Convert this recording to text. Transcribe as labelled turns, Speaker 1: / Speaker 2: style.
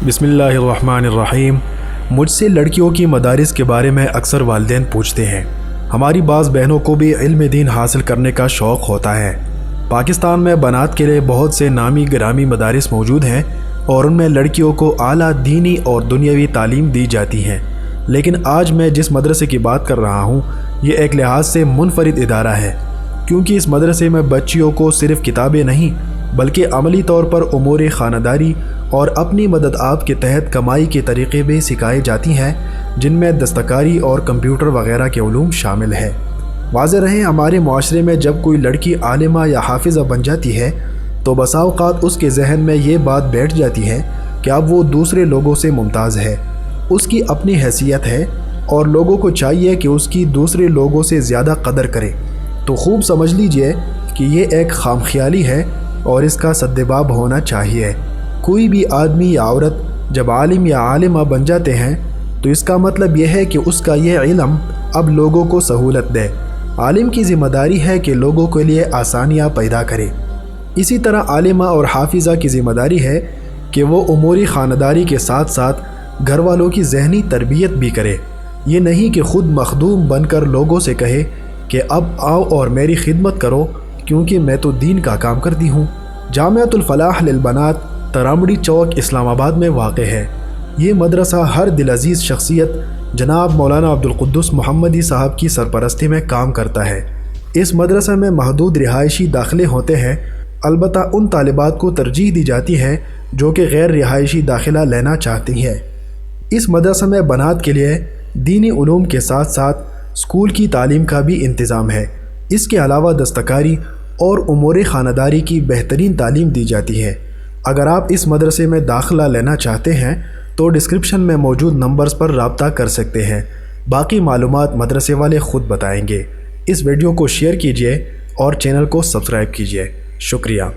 Speaker 1: बिस्मिल्लाहिर्रहमानिर्रहीम। मुझसे लड़कियों की मदारिस के बारे में अक्सर वालिदैन पूछते हैं। हमारी बाज़ बहनों को भी इल्म दीन हासिल करने का शौक़ होता है। पाकिस्तान में बनात के लिए बहुत से नामी गिरामी मदारिस मौजूद हैं और उनमें लड़कियों को आला दीनी और दुनियावी तालीम दी जाती हैं। लेकिन आज मैं जिस मदरसे की बात कर रहा हूँ ये एक लिहाज से मुनफरिद इदारा है, क्योंकि इस मदरसे में बच्चियों को सिर्फ़ किताबें नहीं बल्कि अमली तौर पर उमूर ख़ानदारी और अपनी मदद आप के तहत कमाई के तरीक़े भी सिखाई जाती हैं, जिनमें दस्तकारी और कंप्यूटर वग़ैरह के उलूम शामिल है। वाज़ेह रहे, हमारे मुआशरे में जब कोई लड़की आलिमा या हाफिज़ा बन जाती है तो बसा औक़ात उसके जहन में ये बात बैठ जाती है कि अब वो दूसरे लोगों से मुमताज़ है, उसकी अपनी हैसियत है और लोगों को चाहिए कि उसकी दूसरे लोगों से ज़्यादा कदर करे। तो खूब समझ लीजिए कि ये एक खामख्याली है और इसका सद्देबाब होना चाहिए। कोई भी आदमी या औरत जब आलिम या आलिमा बन जाते हैं तो इसका मतलब यह है कि उसका यह इल्म अब लोगों को सहूलत दे। आलिम की ज़िम्मेदारी है कि लोगों के लिए आसानियाँ पैदा करे। इसी तरह आलिमा और हाफिज़ा की ज़िम्मेदारी है कि वो उमूरी ख़ानदारी के साथ साथ घर वालों की ज़हनी तरबियत भी करे। ये नहीं कि ख़ुद मखदूम बनकर लोगों से कहे कि अब आओ और मेरी खिदमत करो क्योंकि मैं तो दीन का काम करती हूँ। जामिअतुल फलाह लिल बनात तरामड़ी चौक इस्लामाबाद में वाक़ है। ये मदरसा हर दिल अज़ीज़ शख्सियत जनाब मौलाना अब्दुल कुद्दुस मोहम्मदी साहब की सरपरस्ती में काम करता है। इस मदरसा में महदूद रिहायशी दाखिले होते हैं, अलबत्ता उन तालिबात को तरजीह दी जाती है जो कि गैर रिहायशी दाखिला लेना चाहती हैं। इस मदरसा में बनात के लिए दीनी उलूम के साथ साथ स्कूल की तालीम का भी इंतज़ाम है। इसके अलावा दस्तकारी और उमूर ख़ानदारी की बेहतरीन तालीम दी जाती है। अगर आप इस मदरसे में दाखिला लेना चाहते हैं तो डिस्क्रिप्शन में मौजूद नंबर्स पर रब्ता कर सकते हैं। बाकी मालूमात मदरसे वाले ख़ुद बताएंगे। इस वीडियो को शेयर कीजिए और चैनल को सब्सक्राइब कीजिए। शुक्रिया।